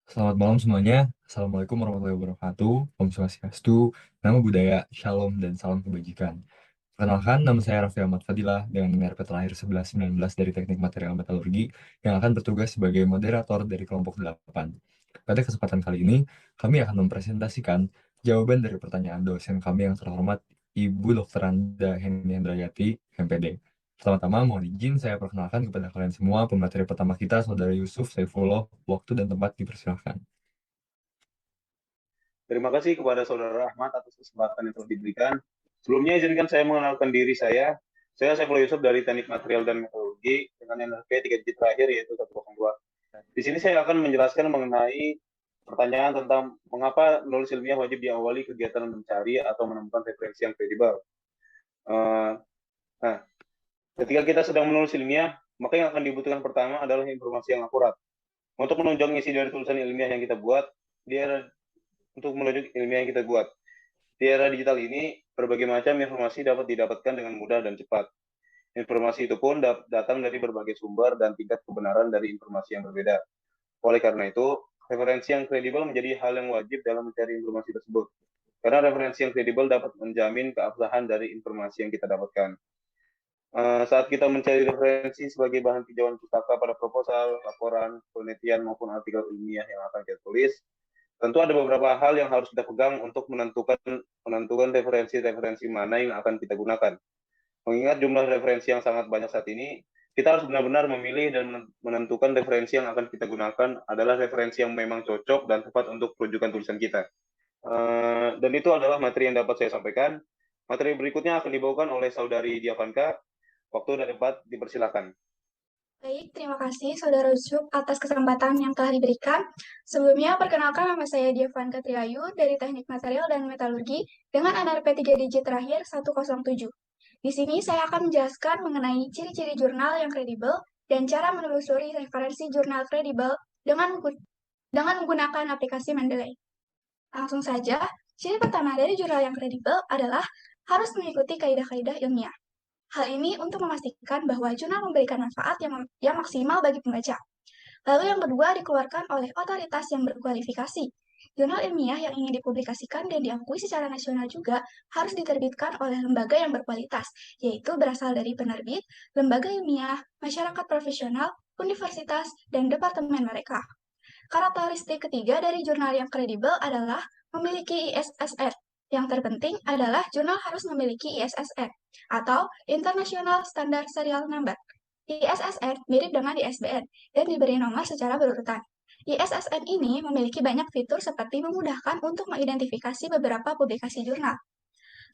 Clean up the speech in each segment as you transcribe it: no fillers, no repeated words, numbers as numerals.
Selamat malam semuanya. Assalamualaikum warahmatullahi wabarakatuh. Om Swastiastu, Namo Buddhaya, Shalom, dan salam kebajikan. Perkenalkan, nama saya Raffi Ahmad Fadilah dengan NRP terakhir 1119 dari Teknik Material Metalurgi yang akan bertugas sebagai moderator dari kelompok 8. Pada kesempatan kali ini, kami akan mempresentasikan jawaban dari pertanyaan dosen kami yang terhormat Ibu Dr. Anda Heni Hendrayati, MPD. Pertama-tama, mohon izin saya perkenalkan kepada kalian semua pemateri pertama kita, Saudara Yusuf Saifullah. Waktu dan tempat dipersilahkan. Terima kasih kepada Saudara Ahmad atas kesempatan yang telah diberikan. Sebelumnya izinkan saya mengenalkan diri saya. Saya Saifullah Yusuf dari Teknik Material dan Metalurgi dengan NRP 3 digit terakhir yaitu 102. Di sini saya akan menjelaskan mengenai pertanyaan tentang mengapa menulis ilmiah wajib diawali kegiatan mencari atau menemukan referensi yang kredibel. Uh, nah, ketika kita sedang menulis ilmiah, maka yang akan dibutuhkan pertama adalah informasi yang akurat. Untuk menunjang isi dari tulisan ilmiah yang kita buat, dia untuk menunjuk ilmiah yang kita buat. Di era digital ini, berbagai macam informasi dapat didapatkan dengan mudah dan cepat. Informasi itu pun datang dari berbagai sumber dan tingkat kebenaran dari informasi yang berbeda. Oleh karena itu, referensi yang kredibel menjadi hal yang wajib dalam mencari informasi tersebut. Karena referensi yang kredibel dapat menjamin keabsahan dari informasi yang kita dapatkan. Saat kita mencari referensi sebagai bahan tinjauan pustaka pada proposal, laporan, penelitian, maupun artikel ilmiah yang akan kita tulis, tentu ada beberapa hal yang harus kita pegang untuk menentukan referensi-referensi mana yang akan kita gunakan. Mengingat jumlah referensi yang sangat banyak saat ini, kita harus benar-benar memilih dan menentukan referensi yang akan kita gunakan adalah referensi yang memang cocok dan tepat untuk rujukan tulisan kita. Dan itu adalah materi yang dapat saya sampaikan. Materi berikutnya akan dibawakan oleh Saudari Diavanka. Waktu dan tempat dipersilakan. Baik, terima kasih Saudara Yusuf atas kesempatan yang telah diberikan. Sebelumnya, perkenalkan nama saya Dievan Katriayu dari Teknik Material dan Metalurgi dengan NRP 3 digit terakhir 107. Di sini saya akan menjelaskan mengenai ciri-ciri jurnal yang kredibel dan cara menelusuri referensi jurnal kredibel dengan menggunakan aplikasi Mendeley. Langsung saja, ciri pertama dari jurnal yang kredibel adalah harus mengikuti kaidah-kaidah ilmiah. Hal ini untuk memastikan bahwa jurnal memberikan manfaat yang maksimal bagi pembaca. Lalu yang kedua dikeluarkan oleh otoritas yang berkualifikasi. Jurnal ilmiah yang ingin dipublikasikan dan diakui secara nasional juga harus diterbitkan oleh lembaga yang berkualitas, yaitu berasal dari penerbit, lembaga ilmiah, masyarakat profesional, universitas, dan departemen mereka. Karakteristik ketiga dari jurnal yang kredibel adalah memiliki ISSN. Yang terpenting adalah jurnal harus memiliki ISSN atau International Standard Serial Number. ISSN mirip dengan ISBN dan diberi nomor secara berurutan. ISSN ini memiliki banyak fitur seperti memudahkan untuk mengidentifikasi beberapa publikasi jurnal.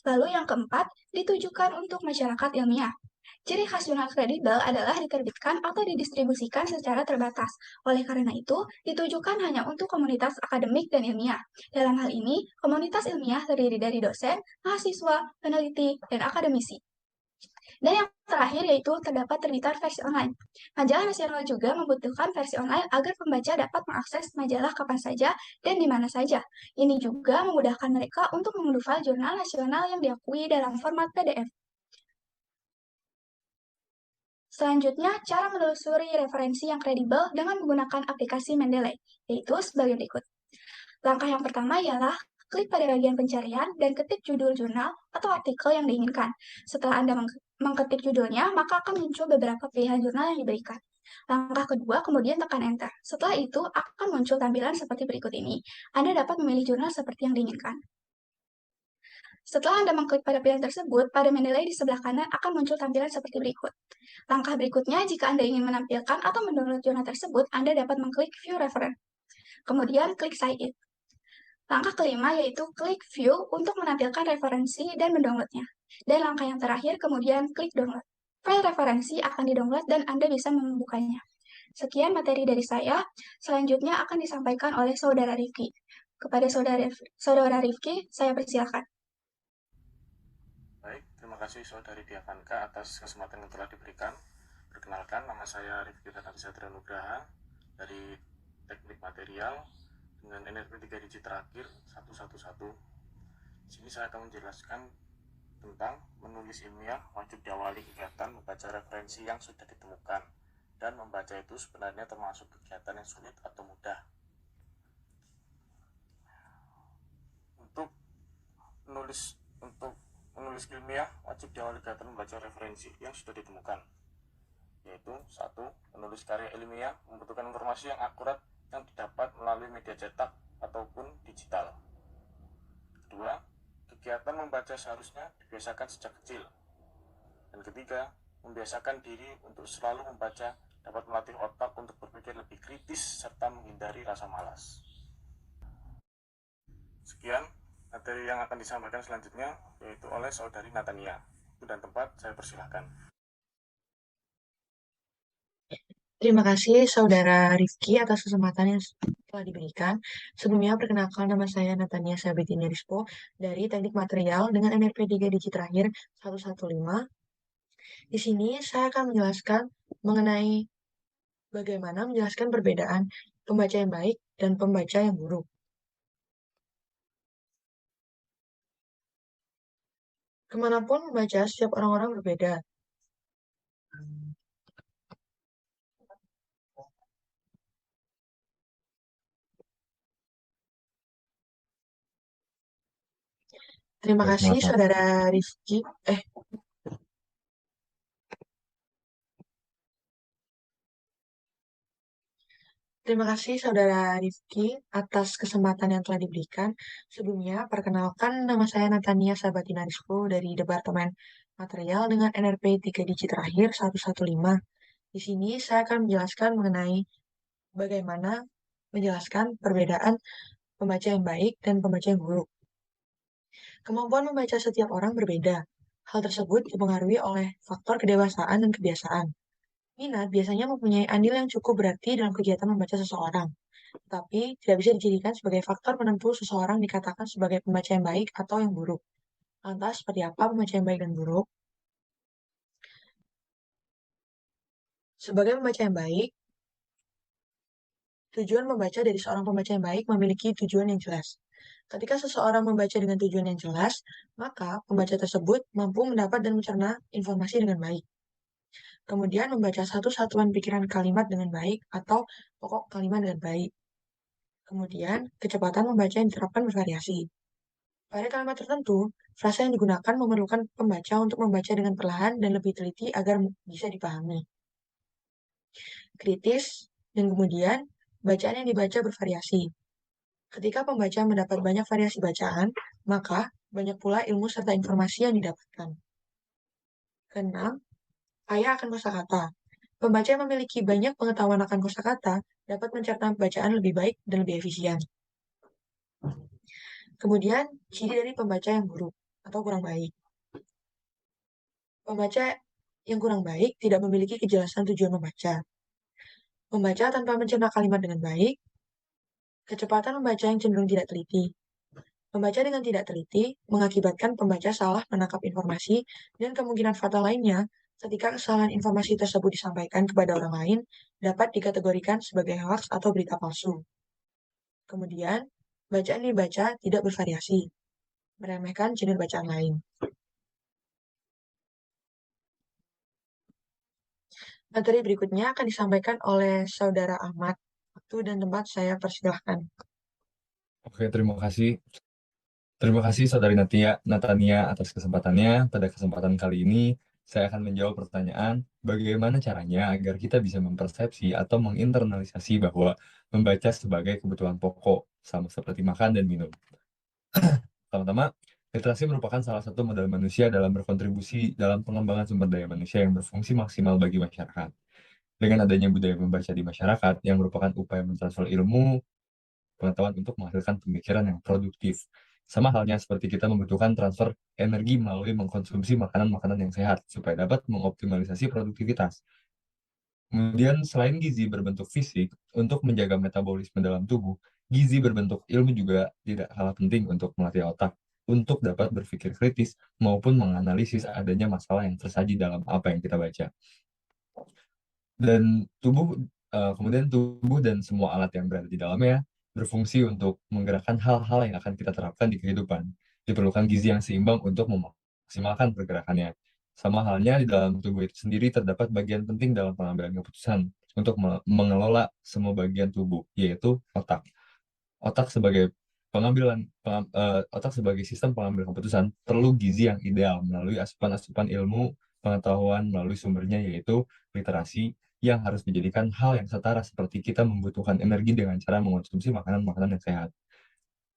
Lalu yang keempat, ditujukan untuk masyarakat ilmiah. Ciri khas jurnal kredibel adalah diterbitkan atau didistribusikan secara terbatas. Oleh karena itu, ditujukan hanya untuk komunitas akademik dan ilmiah. Dalam hal ini, komunitas ilmiah terdiri dari dosen, mahasiswa, peneliti, dan akademisi. Dan yang terakhir yaitu terdapat terbitan versi online. Majalah nasional juga membutuhkan versi online agar pembaca dapat mengakses majalah kapan saja dan di mana saja. Ini juga memudahkan mereka untuk mengunduh file jurnal nasional yang diakui dalam format PDF. Selanjutnya, cara menelusuri referensi yang kredibel dengan menggunakan aplikasi Mendeley, yaitu sebagai berikut. Langkah yang pertama ialah klik pada bagian pencarian dan ketik judul jurnal atau artikel yang diinginkan. Setelah Anda mengketik judulnya, maka akan muncul beberapa pilihan jurnal yang diberikan. Langkah kedua, kemudian tekan Enter. Setelah itu, akan muncul tampilan seperti berikut ini. Anda dapat memilih jurnal seperti yang diinginkan. Setelah Anda mengklik pada pilihan tersebut, pada Mendeley di sebelah kanan akan muncul tampilan seperti berikut. Langkah berikutnya, jika Anda ingin menampilkan atau mendownload jurnal tersebut, Anda dapat mengklik View Reference. Kemudian klik Sign In. Langkah kelima yaitu klik View untuk menampilkan referensi dan mendownloadnya. Dan langkah yang terakhir kemudian klik Download. File referensi akan didownload dan Anda bisa membukanya. Sekian materi dari saya. Selanjutnya akan disampaikan oleh Saudara Rifki. Kepada Saudara Rifki, saya persilakan. Baik, terima kasih Saudari Diavanka atas kesempatan yang telah diberikan. Perkenalkan, nama saya Rifki Satria Nugraha dari Teknik Material dengan NRP 3 digit terakhir 111. Di sini saya akan menjelaskan tentang menulis ilmiah wajib diawali kegiatan membaca referensi yang sudah ditemukan, dan membaca itu sebenarnya termasuk kegiatan yang sulit atau mudah. untuk menulis ilmiah wajib diawali kegiatan membaca referensi yang sudah ditemukan, yaitu 1. Menulis karya ilmiah membutuhkan informasi yang akurat yang didapat melalui media cetak ataupun digital. 2. Kegiatan membaca seharusnya dibiasakan sejak kecil. Dan 3. Membiasakan diri untuk selalu membaca dapat melatih otak untuk berpikir lebih kritis serta menghindari rasa malas. Sekian materi yang akan disampaikan selanjutnya, yaitu oleh saudari Natania. Waktu dan tempat saya persilahkan. Terima kasih Saudara Rifki atas kesempatan yang telah diberikan. Sebelumnya perkenalkan, nama saya Natania Sabetina Rispo dari Teknik Material dengan NRP 3 digit terakhir 115. Di sini saya akan menjelaskan mengenai bagaimana menjelaskan perbedaan pembaca yang baik dan pembaca yang buruk. Kemanapun membaca, setiap orang-orang berbeda. Terima Baik, kasih maaf, Mas. Saudara Rifki. Terima kasih Saudara Rifki atas kesempatan yang telah diberikan. Sebelumnya, perkenalkan nama saya Natania Sabatina Rizko dari Departemen Material dengan NRP 3 digit terakhir 115. Di sini saya akan menjelaskan mengenai bagaimana menjelaskan perbedaan pembaca yang baik dan pembaca yang buruk. Kemampuan membaca setiap orang berbeda. Hal tersebut dipengaruhi oleh faktor kedewasaan dan kebiasaan. Minat biasanya mempunyai andil yang cukup berarti dalam kegiatan membaca seseorang, tetapi tidak bisa dijadikan sebagai faktor penentu seseorang dikatakan sebagai pembaca yang baik atau yang buruk. Lantas, seperti apa pembaca yang baik dan buruk? Sebagai pembaca yang baik, tujuan membaca dari seorang pembaca yang baik memiliki tujuan yang jelas. Ketika seseorang membaca dengan tujuan yang jelas, maka pembaca tersebut mampu mendapat dan mencerna informasi dengan baik. Kemudian membaca satu satuan pikiran kalimat dengan baik atau pokok kalimat dengan baik. Kemudian, kecepatan membaca yang diterapkan bervariasi. Pada kalimat tertentu, frasa yang digunakan memerlukan pembaca untuk membaca dengan perlahan dan lebih teliti agar bisa dipahami. Kritis, dan kemudian bacaan yang dibaca bervariasi. Ketika pembaca mendapat banyak variasi bacaan, maka banyak pula ilmu serta informasi yang didapatkan. Keenam, kaya akan kosakata. Pembaca yang memiliki banyak pengetahuan akan kosakata dapat mencerna bacaan lebih baik dan lebih efisien. Kemudian, ciri dari pembaca yang buruk atau kurang baik. Pembaca yang kurang baik tidak memiliki kejelasan tujuan membaca. Membaca tanpa mencerna kalimat dengan baik. Kecepatan membaca yang cenderung tidak teliti. Membaca dengan tidak teliti mengakibatkan pembaca salah menangkap informasi dan kemungkinan fatal lainnya ketika kesalahan informasi tersebut disampaikan kepada orang lain dapat dikategorikan sebagai hoax atau berita palsu. Kemudian, bacaan dibaca tidak bervariasi, meremehkan jenis bacaan lain. Materi berikutnya akan disampaikan oleh Saudara Ahmad. Waktu dan tempat saya persilahkan. Oke, terima kasih. Terima kasih Saudari Natania atas kesempatannya. Pada kesempatan kali ini, saya akan menjawab pertanyaan bagaimana caranya agar kita bisa mempersepsi atau menginternalisasi bahwa membaca sebagai kebutuhan pokok, sama seperti makan dan minum. Pertama-tama, literasi merupakan salah satu modal manusia dalam berkontribusi dalam pengembangan sumber daya manusia yang berfungsi maksimal bagi masyarakat. Dengan adanya budaya membaca di masyarakat yang merupakan upaya mentransfer ilmu, pengetahuan untuk menghasilkan pemikiran yang produktif. Sama halnya seperti kita membutuhkan transfer energi melalui mengkonsumsi makanan-makanan yang sehat supaya dapat mengoptimalisasi produktivitas. Kemudian selain gizi berbentuk fisik, untuk menjaga metabolisme dalam tubuh, gizi berbentuk ilmu juga tidak kalah penting untuk melatih otak untuk dapat berpikir kritis maupun menganalisis adanya masalah yang tersaji dalam apa yang kita baca. Dan kemudian tubuh dan semua alat yang berada di dalamnya berfungsi untuk menggerakkan hal-hal yang akan kita terapkan di kehidupan. Diperlukan gizi yang seimbang untuk memaksimalkan pergerakannya. Sama halnya di dalam tubuh itu sendiri terdapat bagian penting dalam pengambilan keputusan untuk mengelola semua bagian tubuh, yaitu otak. Otak sebagai otak sebagai sistem pengambil keputusan perlu gizi yang ideal melalui asupan-asupan ilmu pengetahuan melalui sumbernya, yaitu literasi, yang harus dijadikan hal yang setara seperti kita membutuhkan energi dengan cara mengonsumsi makanan-makanan yang sehat.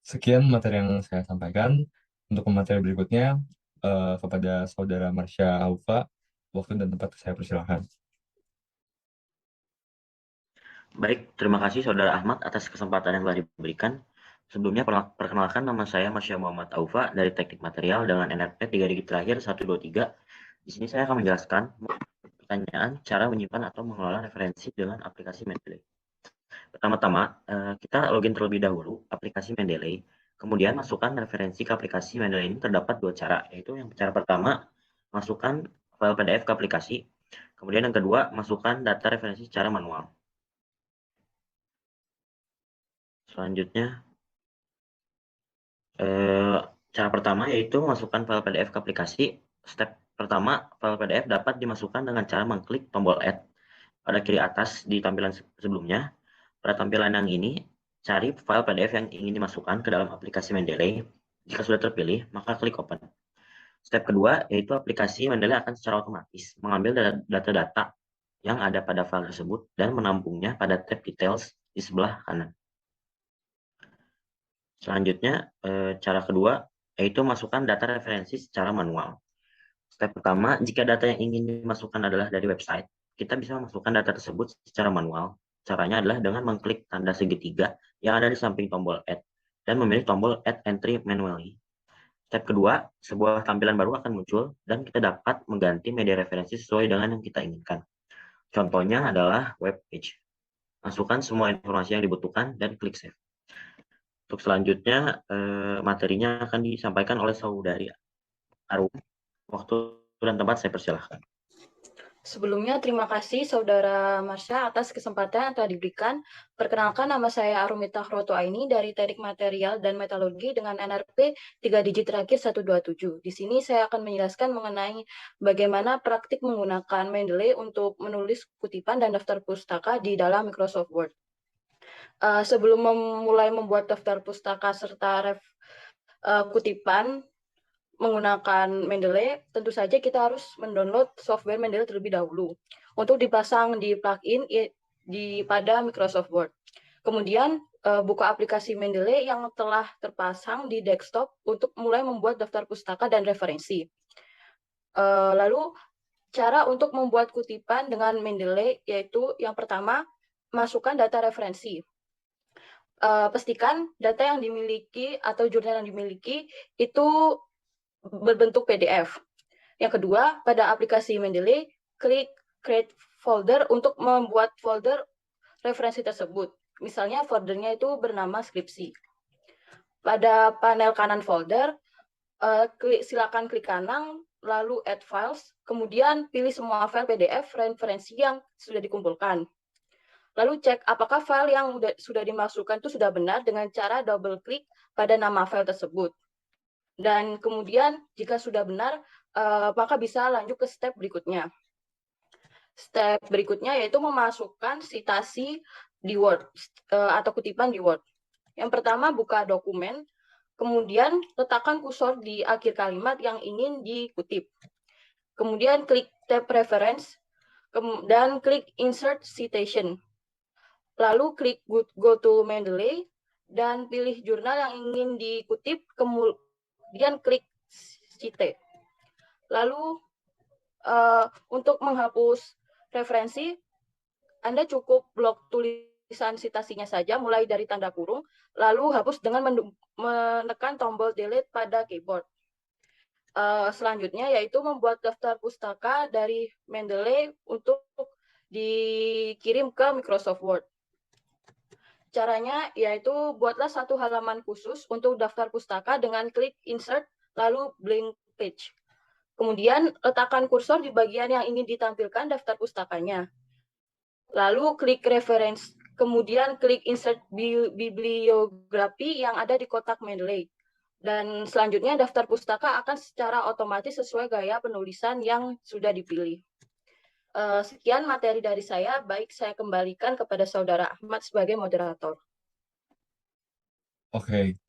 Sekian materi yang saya sampaikan. Untuk materi berikutnya, kepada Saudara Marsha Aufa, waktu dan tempat saya persilahkan. Baik, terima kasih Saudara Ahmad atas kesempatan yang telah diberikan. Sebelumnya perkenalkan, nama saya Marsha Muhammad Aufa dari Teknik Material dengan NRP 3 digit terakhir 123. Di sini saya akan menjelaskan pertanyaan cara menyimpan atau mengelola referensi dengan aplikasi Mendeley. Pertama-tama, kita login terlebih dahulu aplikasi Mendeley. Kemudian masukkan referensi ke aplikasi Mendeley ini terdapat dua cara, yaitu yang cara pertama, masukkan file PDF ke aplikasi. Kemudian yang kedua, masukkan data referensi secara manual. Selanjutnya, cara pertama yaitu masukkan file PDF ke aplikasi. Step pertama, file PDF dapat dimasukkan dengan cara mengklik tombol Add pada kiri atas di tampilan sebelumnya. Pada tampilan yang ini, cari file PDF yang ingin dimasukkan ke dalam aplikasi Mendeley. Jika sudah terpilih, maka klik Open. Step kedua, yaitu aplikasi Mendeley akan secara otomatis mengambil data-data yang ada pada file tersebut dan menampungnya pada tab Details di sebelah kanan. Selanjutnya, cara kedua, yaitu masukkan data referensi secara manual. Step pertama, jika data yang ingin dimasukkan adalah dari website, kita bisa memasukkan data tersebut secara manual. Caranya adalah dengan mengklik tanda segitiga yang ada di samping tombol Add dan memilih tombol Add Entry Manually. Step kedua, sebuah tampilan baru akan muncul dan kita dapat mengganti media referensi sesuai dengan yang kita inginkan. Contohnya adalah web page. Masukkan semua informasi yang dibutuhkan dan klik Save. Untuk selanjutnya, materinya akan disampaikan oleh Saudari Arum. Waktu dan tempat saya persilahkan. Sebelumnya, terima kasih Saudara Marsha atas kesempatan yang telah diberikan. Perkenalkan, nama saya Arumita Khrotoaini dari Teknik Material dan Metalurgi dengan NRP 3 digit terakhir 127. Di sini saya akan menjelaskan mengenai bagaimana praktik menggunakan Mendeley untuk menulis kutipan dan daftar pustaka di dalam Microsoft Word. Sebelum memulai membuat daftar pustaka serta kutipan menggunakan Mendeley, tentu saja kita harus mendownload software Mendeley terlebih dahulu untuk dipasang di plugin pada Microsoft Word. Kemudian buka aplikasi Mendeley yang telah terpasang di desktop untuk mulai membuat daftar pustaka dan referensi. Lalu cara untuk membuat kutipan dengan Mendeley yaitu yang pertama, masukkan data referensi. Pastikan data yang dimiliki atau jurnal yang dimiliki itu berbentuk PDF. Yang kedua, pada aplikasi Mendeley, klik Create Folder untuk membuat folder referensi tersebut. Misalnya foldernya itu bernama skripsi. Pada panel kanan folder, silakan klik kanan, lalu Add Files, kemudian pilih semua file PDF referensi yang sudah dikumpulkan. Lalu cek apakah file yang sudah dimasukkan itu sudah benar dengan cara double klik pada nama file tersebut. Dan kemudian jika sudah benar, maka bisa lanjut ke step berikutnya. Step berikutnya yaitu memasukkan citasi di Word atau kutipan di Word. Yang pertama, buka dokumen, kemudian letakkan kursor di akhir kalimat yang ingin dikutip. Kemudian klik tab Reference, dan klik Insert Citation. Lalu klik Go to Mendeley, dan pilih jurnal yang ingin dikutip, kemudian klik Cite. Lalu untuk menghapus referensi, Anda cukup blok tulisan citasinya saja, mulai dari tanda kurung, lalu hapus dengan menekan tombol Delete pada keyboard. Selanjutnya yaitu membuat daftar pustaka dari Mendeley untuk dikirim ke Microsoft Word. Caranya yaitu buatlah satu halaman khusus untuk daftar pustaka dengan klik Insert, lalu Blank Page. Kemudian letakkan kursor di bagian yang ingin ditampilkan daftar pustakanya. Lalu klik Reference, kemudian klik Insert Bibliografi yang ada di kotak Mendeley. Dan selanjutnya daftar pustaka akan secara otomatis sesuai gaya penulisan yang sudah dipilih. Sekian materi dari saya, baik saya kembalikan kepada Saudara Ahmad sebagai moderator. Oke,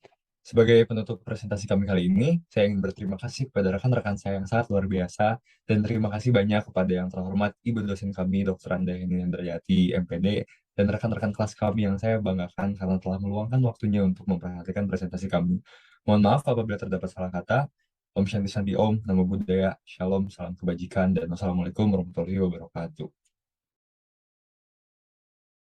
Sebagai penutup presentasi kami kali ini, saya ingin berterima kasih kepada rekan-rekan saya yang sangat luar biasa, dan terima kasih banyak kepada yang terhormat Ibu dosen kami, Dr. Andayani Handayati, MPD, dan rekan-rekan kelas kami yang saya banggakan karena telah meluangkan waktunya untuk memperhatikan presentasi kami. Mohon maaf apabila terdapat salah kata. Om Shanti Shanti Om, Namo Buddhaya, Shalom, salam kebajikan, dan wassalamualaikum warahmatullahi wabarakatuh.